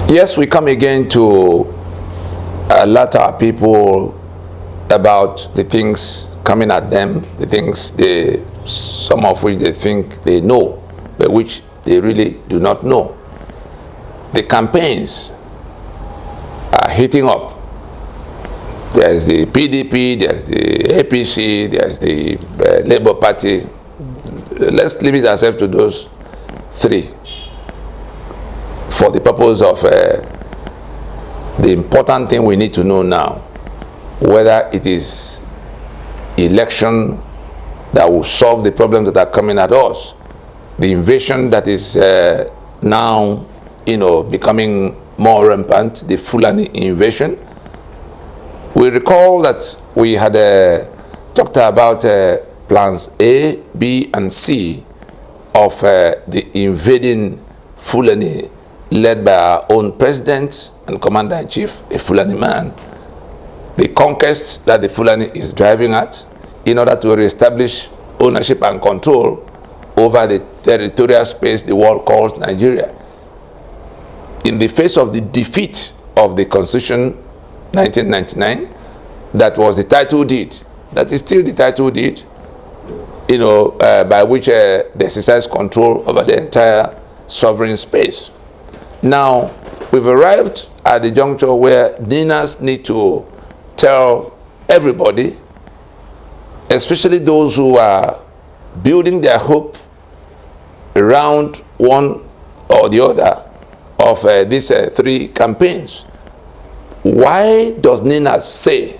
Yes, we come again to alert our people about the things coming at them, the things some of which they think they know, but which they really do not know. The campaigns are heating up. There's the PDP, there's the APC, there's the Labour Party. Let's limit ourselves to those three for the purpose of the important thing we need to know now, whether it is election that will solve the problems that are coming at us, the invasion that is now, becoming more rampant, the Fulani invasion. We recall that we had talked about plans A, B, and C of the invading Fulani led by our own president and commander-in-chief, a Fulani man. The conquest that the Fulani is driving at in order to reestablish ownership and control over the territorial space the world calls Nigeria. In the face of the defeat of the Constitution 1999, that was the title deed, that is still the title deed, by which they exercise control over the entire sovereign space. Now, we've arrived at the juncture where Ninas need to tell everybody, especially those who are building their hope around one or the other of these three campaigns. Why does Ninas say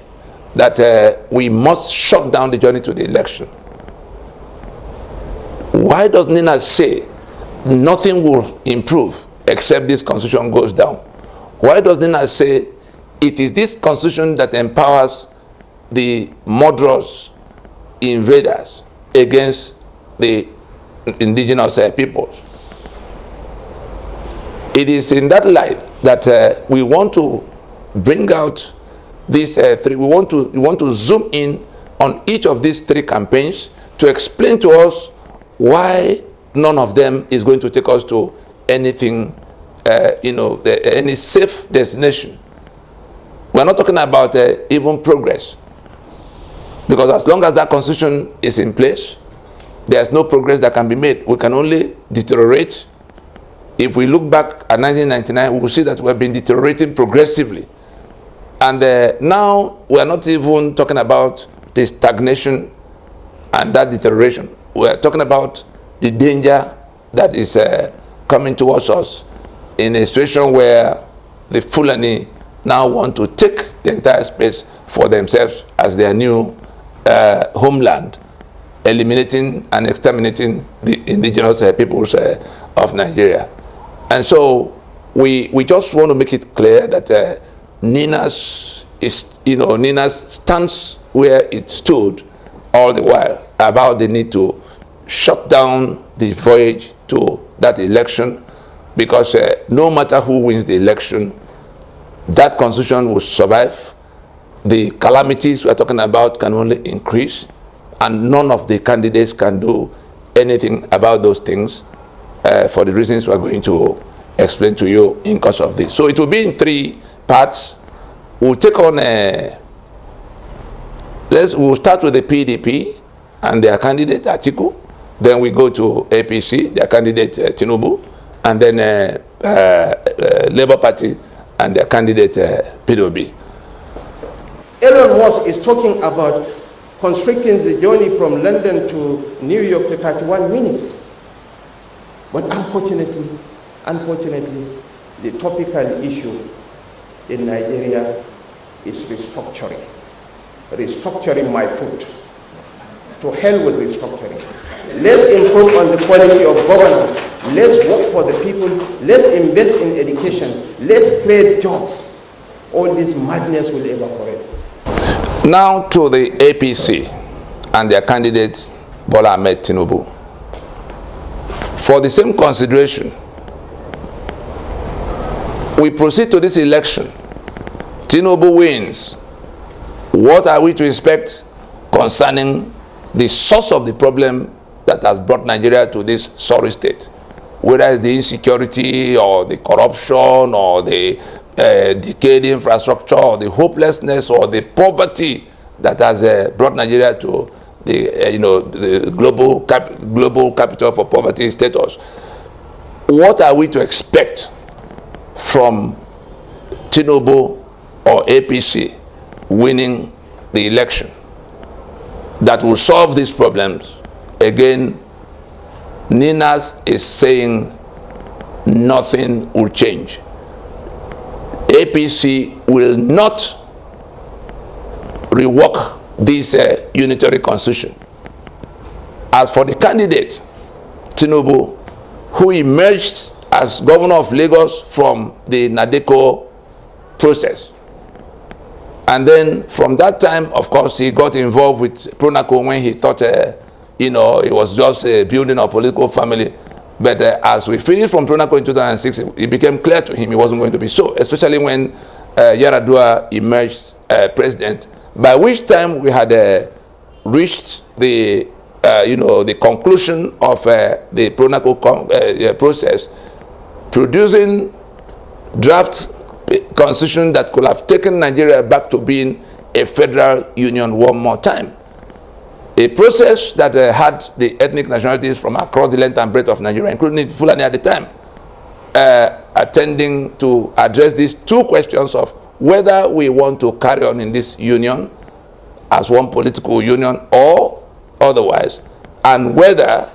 that we must shut down the journey to the election? Why does Ninas say nothing will improve except this constitution goes down? Why does Ninas say it is this constitution that empowers the murderous invaders against the indigenous peoples? It is in that light that we want to bring out these three. We want to zoom in on each of these three campaigns to explain to us why none of them is going to take us to anything, any safe destination. We're not talking about even progress, because as long as that constitution is in place, there's no progress that can be made. We can only deteriorate. If we look back at 1999, we will see that we've been deteriorating progressively. And now we're not even talking about the stagnation and that deterioration. We're talking about the danger that is coming towards us in a situation where the Fulani now want to take the entire space for themselves as their new homeland, eliminating and exterminating the indigenous peoples of Nigeria. And so we just want to make it clear that Ninas stands where it stood all the while about the need to shut down the voyage to that election, because no matter who wins the election, that constitution will survive. The calamities we're talking about can only increase, and none of the candidates can do anything about those things for the reasons we're going to explain to you in course of this. So it will be in three parts. We'll take on we'll start with the PDP and their candidate Atiku. Then we go to APC, their candidate Tinubu, and then Labour Party and their candidate PDOB. Elon Musk is talking about constricting the journey from London to New York to 31 minutes. But unfortunately, the topical issue in Nigeria is restructuring. Restructuring my foot. To hell with restructuring. Let's improve on the quality of governance. Let's work for the people. Let's invest in education. Let's create jobs. All this madness will evaporate. Now to the APC and their candidate Bola Ahmed Tinubu. For the same consideration, we proceed to this election. Tinubu wins. What are we to expect concerning the source of the problem that has brought Nigeria to this sorry state? whether it's the insecurity or the corruption or the decayed infrastructure or the hopelessness or the poverty that has brought Nigeria to the the global capital for poverty status. What are we to expect from Tinubu or APC winning the election that will solve these problems? Again, Ninas is saying nothing will change. APC will not rework this unitary constitution. As for the candidate, Tinubu, who emerged as governor of Lagos from the Nadeko process, and then from that time, of course, he got involved with Pronaco when he thought, it was just a building of political family. But as we finished from Pronaco in 2006, it became clear to him it wasn't going to be so, especially when Yar'Adua emerged president, by which time we had reached the the conclusion of the Pronaco process, producing draft constitution that could have taken Nigeria back to being a federal union one more time. A process that had the ethnic nationalities from across the length and breadth of Nigeria, including Fulani at the time, attending to address these two questions of whether we want to carry on in this union as one political union or otherwise, and whether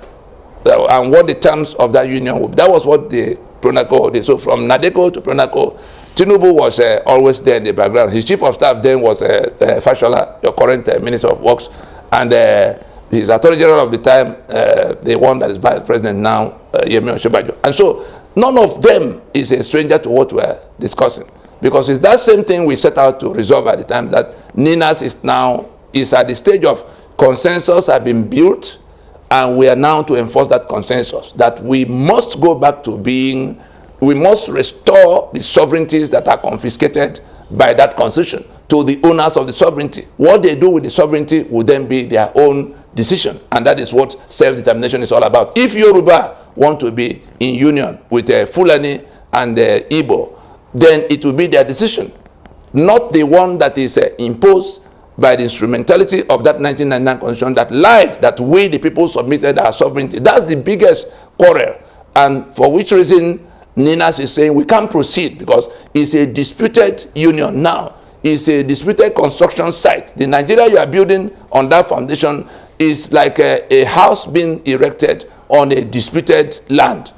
and what the terms of that union would be. That was what the Pronaco did. So from Nadeko to Pronaco, Tinubu was always there in the background. His chief of staff then was Fashola, your current Minister of Works, and his Attorney General of the time, the one that is Vice President now, Yemi Osinbajo. And so none of them is a stranger to what we're discussing, because it's that same thing we set out to resolve at the time, that Ninas is at the stage of consensus have been built, and we are now to enforce that consensus, that we must go back to being, we must restore the sovereignties that are confiscated by that constitution to the owners of the sovereignty. What they do with the sovereignty will then be their own decision, and that is what self-determination is all about. If Yoruba want to be in union with Fulani and Igbo, then it will be their decision, not the one that is imposed by the instrumentality of that 1999 constitution that lied that we, the people, submitted our sovereignty. That's the biggest quarrel, and for which reason Ninas is saying we can't proceed, because it's a disputed union now. It's a disputed construction site. The Nigeria you are building on that foundation is like a house being erected on a disputed land.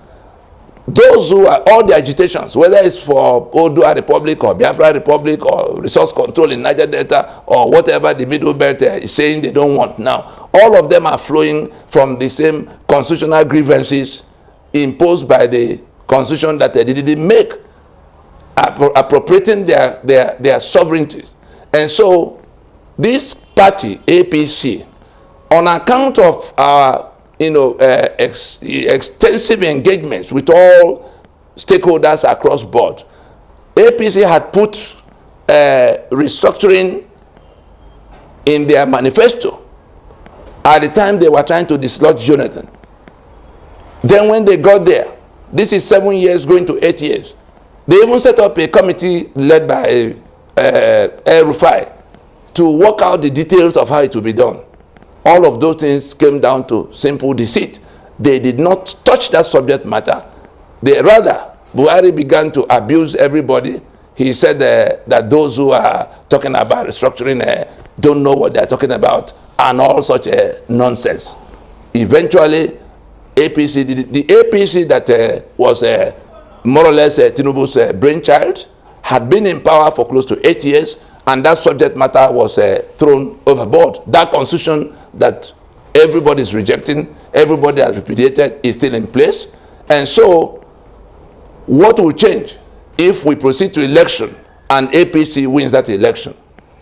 Those who are, all the agitations, whether it's for Odua Republic or Biafra Republic or resource control in Niger Delta or whatever the Middle Belt is saying they don't want now, all of them are flowing from the same constitutional grievances imposed by the constitution that they didn't make, appropriating their sovereignties. And so this party, APC, on account of our extensive engagements with all stakeholders across board, APC had put restructuring in their manifesto at the time they were trying to dislodge Jonathan. Then when they got there, this is 7 years going to 8 years, they even set up a committee led by Rufai to work out the details of how it will be done. All of those things came down to simple deceit. They did not touch that subject matter. Buhari began to abuse everybody. He said that those who are talking about restructuring don't know what they're talking about, and all such nonsense. Eventually, APC did it. The APC that was more or less Tinubu's brainchild had been in power for close to 8 years, and that subject matter was thrown overboard. That constitution that everybody is rejecting, everybody has repudiated, is still in place. And so, what will change if we proceed to election and APC wins that election?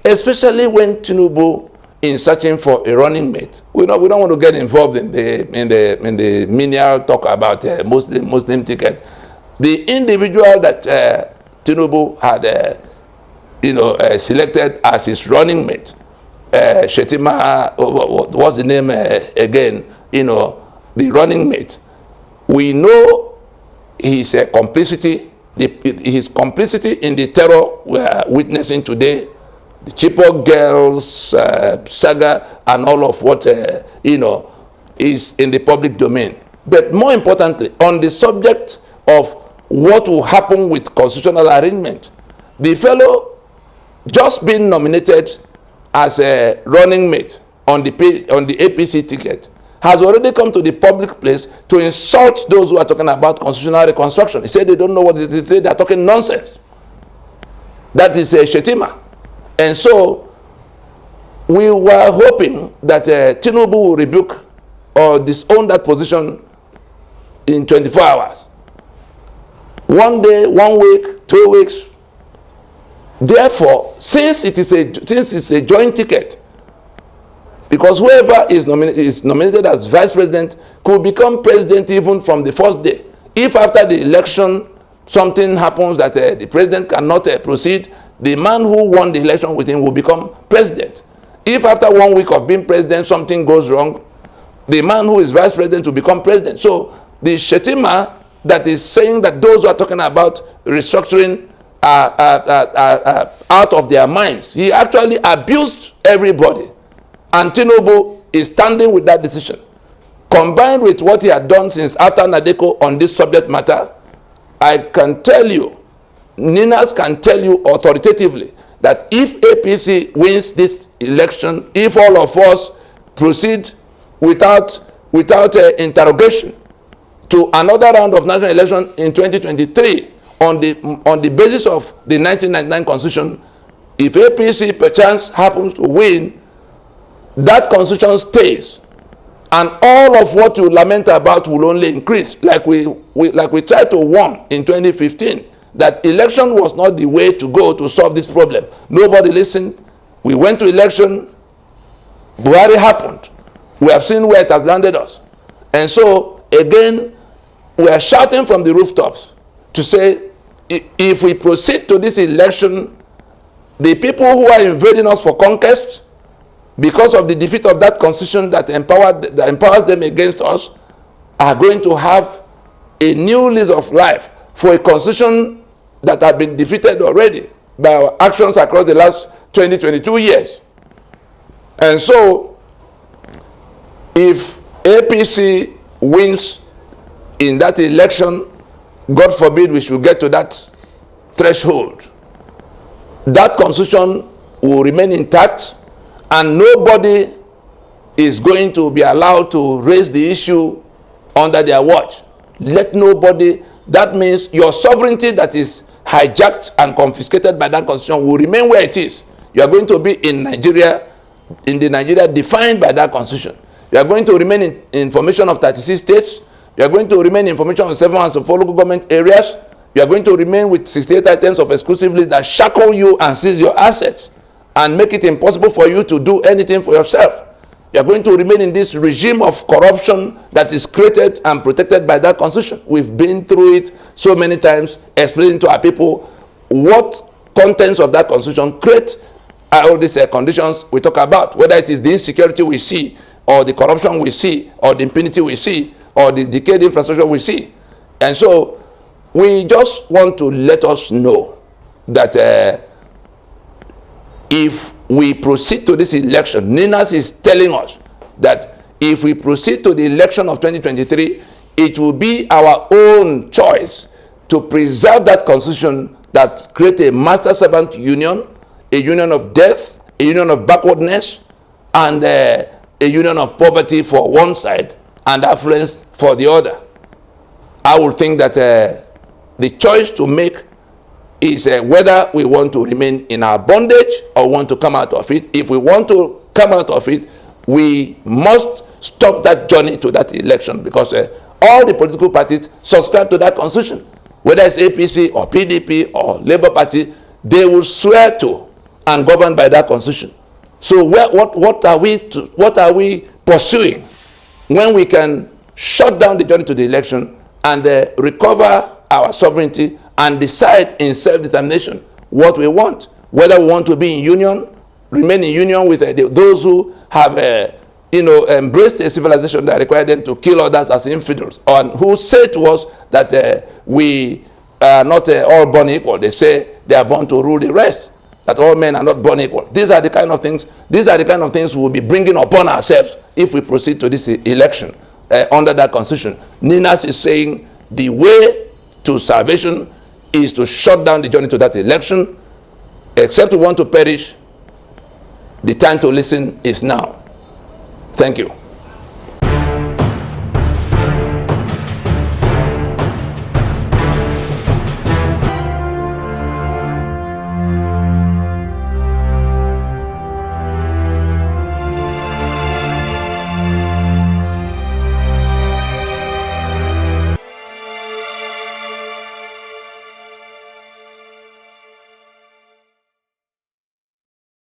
Especially when Tinubu, in searching for a running mate, we don't want to get involved in the menial talk about Muslim ticket. The individual that Tinubu had selected as his running mate, Shetima, what's the name again? The running mate. We know his complicity, his complicity in the terror we are witnessing today, the Chibok girls saga, and all of what is in the public domain. But more importantly, on the subject of what will happen with constitutional arrangement, the fellow just been nominated as a running mate on the APC ticket has already come to the public place to insult those who are talking about constitutional reconstruction. He said they don't know what it is. He said they are talking nonsense. That is a Shetima. And so we were hoping that Tinubu will rebuke or disown that position in 24 hours. 1 day, 1 week, 2 weeks. Therefore, since it's a joint ticket, because whoever is nominated as vice president could become president even from the first day. If after the election something happens that the president cannot proceed, the man who won the election with him will become president. If after 1 week of being president something goes wrong, the man who is vice president will become president. So the Shetima that is saying that those who are talking about restructuring are out of their minds. He actually abused everybody. And Tinubu is standing with that decision. Combined with what he had done since after Nadeko on this subject matter, I can tell you, Ninas can tell you authoritatively that if APC wins this election, if all of us proceed without interrogation to another round of national election in 2023 on the basis of the 1999 constitution, if APC perchance happens to win, that constitution stays, and all of what you lament about will only increase. Like we tried to warn in 2015 that election was not the way to go to solve this problem. Nobody listened. We went to election. Buhari happened. We have seen where it has landed us. And so again, we are shouting from the rooftops to say, if we proceed to this election, the people who are invading us for conquest, because of the defeat of that constitution that empowers them against us, are going to have a new lease of life for a constitution that had been defeated already by our actions across the last 22 years. And so, if APC wins in that election, God forbid we should get to that threshold, that constitution will remain intact, and nobody is going to be allowed to raise the issue under their watch. Let nobody, that means your sovereignty that is hijacked and confiscated by that constitution will remain where it is. You are going to be in Nigeria, in the Nigeria defined by that constitution. You are going to remain in information of 36 states. You are going to remain in information on 7 and local government areas. You are going to remain with 68 items of exclusive list that shackle you and seize your assets and make it impossible for you to do anything for yourself. You are going to remain in this regime of corruption that is created and protected by that constitution. We've been through it so many times, explaining to our people what contents of that constitution create all these conditions we talk about, whether it is the insecurity we see, or the corruption we see, or the impunity we see, or the decayed infrastructure we see. And so we just want to let us know that if we proceed to this election, Ninas is telling us that if we proceed to the election of 2023, it will be our own choice to preserve that constitution that creates a master-servant union, a union of death, a union of backwardness, and a union of poverty for one side and affluence for the other. I would think that the choice to make is whether we want to remain in our bondage or want to come out of it. If we want to come out of it, we must stop that journey to that election, because all the political parties subscribe to that constitution. Whether it's APC or PDP or Labour Party, they will swear to and govern by that constitution. So what are we pursuing when we can shut down the journey to the election and recover our sovereignty and decide in self-determination what we want, whether we want to be in union, remain in union with those who have embraced a civilization that required them to kill others as infidels, and who say to us that we are not all born equal. They say they are born to rule the rest, that all men are not born equal. These are the kind of things we'll be bringing upon ourselves if we proceed to this election under that constitution. Ninas is saying the way to salvation is to shut down the journey to that election. Except we want to perish, the time to listen is now. Thank you.